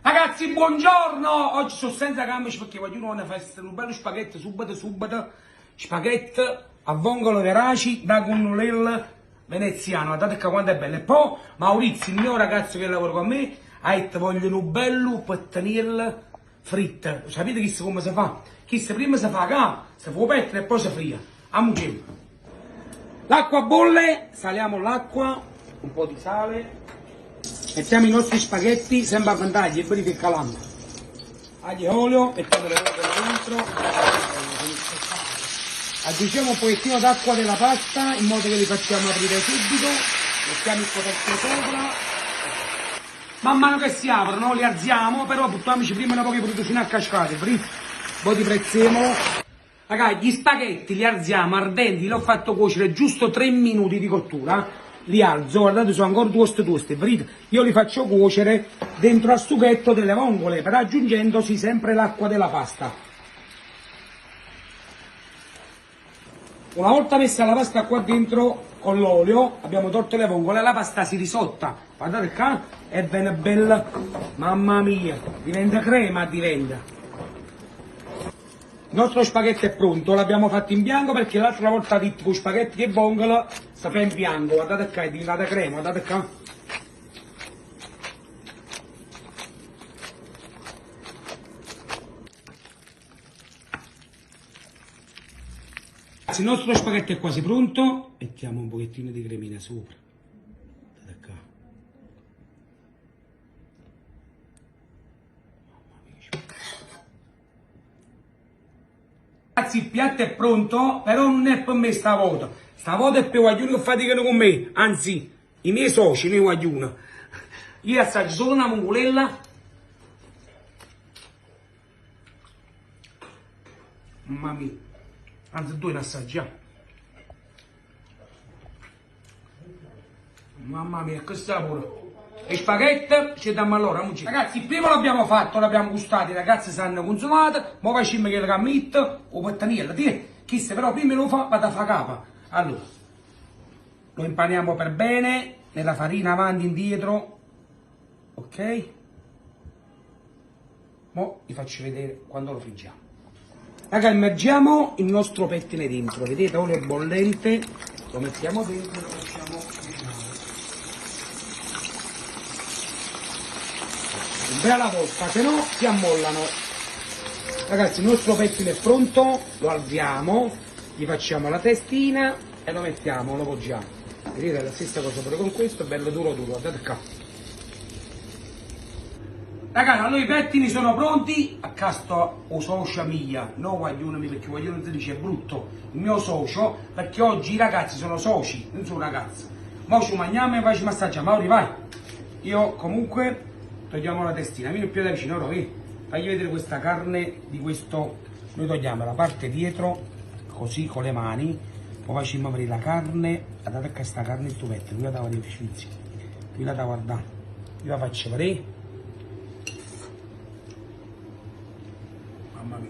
Ragazzi, buongiorno! Oggi sono senza gambe perché voglio una festa, un bello spaghetti, subito. Spaghetti a vongole veraci da cannulella veneziano. Guardate che quanto è bello. E poi Maurizio, il mio ragazzo che lavora con me, ha detto vogliono un bello pettanelle fritte. Sapete come si fa? Chi prima si fa la si fa pettina e poi si fria. Amucemo. L'acqua bolle, saliamo l'acqua, un po' di sale. Mettiamo i nostri spaghetti sempre a vantaggio e poi calando. Aglio e olio, mettiamo le uova dentro. Aggiungiamo un pochettino d'acqua della pasta in modo che li facciamo aprire subito. Mettiamo il coperchio sopra. Man mano che si aprono li alziamo, però buttiamoci prima un po' di proteine a cascate. Poi di prezzemolo. Ragazzi, gli spaghetti li alziamo ardenti, l'ho fatto cuocere giusto 3 minuti di cottura. Li alzo, guardate, sono ancora tosti, vedete? Io li faccio cuocere dentro al sughetto delle vongole, però aggiungendosi sempre l'acqua della pasta. Una volta messa la pasta qua dentro con l'olio, abbiamo tolto le vongole, la pasta si risotta. Guardate qua, è ben bella, mamma mia, diventa crema, diventa. Il nostro spaghetto è pronto, l'abbiamo fatto in bianco perché l'altra volta detto con spaghetti e vongole si fa in bianco, guardate qua, è diventata crema, guardate qua. Il nostro spaghetto è quasi pronto, mettiamo un pochettino di cremina sopra, guardate qua. Ragazzi, il piatto è pronto, però non è per me stavolta. Stavolta è per guaglioni che faticano con me, anzi, i miei soci, nei guaglioni. Io assaggio solo una mongolella. Mamma mia, anzi due ne assaggiamo. Mamma mia, che sapore. E spaghetti ci diamo allora, amici. Ragazzi, il primo l'abbiamo fatto, l'abbiamo gustato, i ragazzi sanno consumati, ora facciamo che la cammetta o pettanella, chi se però prima lo fa, vado a fare capa. Allora, lo impaniamo per bene, nella farina avanti e indietro, ok? Mo' vi faccio vedere quando lo friggiamo. Raga, immergiamo il nostro pettine dentro, vedete, olio bollente, lo mettiamo dentro e lo facciamo friggere. Bella volta, se no si ammollano. Ragazzi, il nostro pettine è pronto, lo alziamo, gli facciamo la testina e lo mettiamo, lo poggiamo. Vedete, la stessa cosa pure con questo, bello duro, guardate qua. Ragazzi, allora i pettini sono pronti, a casto o socio mia, no guaglione perché guaglione non si dice è brutto, il mio socio, perché oggi i ragazzi sono soci, non sono ragazzi. Mo ci mangiamo e poi ci massaggiamo, Mauri vai. Io comunque togliamo la testina, vieni più da vicino, ora fagli vedere questa carne di questo, noi togliamo la parte dietro, così con le mani, poi facciamo aprire la carne, guardate che questa carne è stupenda, qui la devo vedere sfizzi, qui la devo guardare, qui la faccio vedere, mamma mia,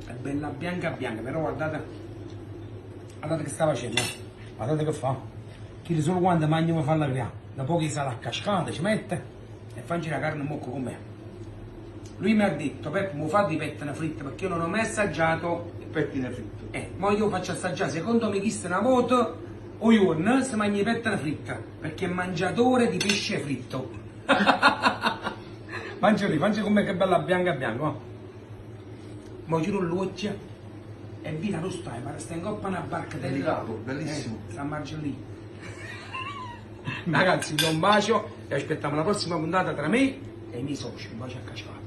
è bella bianca, però guardate che sta facendo, guardate che fa, chi solo quando mangiamo fa la creare, dopo che sale a cascata ci mette, e faccio la carne mocco con me. Lui mi ha detto, Peppo, mi fa di pettine fritte perché io non ho mai assaggiato il pettine fritto. Ma io faccio assaggiare, secondo me chi se una volta o io si mangia pettine fritte perché è mangiatore di pesce fritto. Mangia con me che bella bianca, no? Ma giro l'occhia e via lo stai, ma sta in coppa una barca delicato, bellissimo. Sta a margine lì. Ragazzi, vi do un bacio e aspettiamo la prossima puntata tra me e i miei soci. Un bacio a cascata.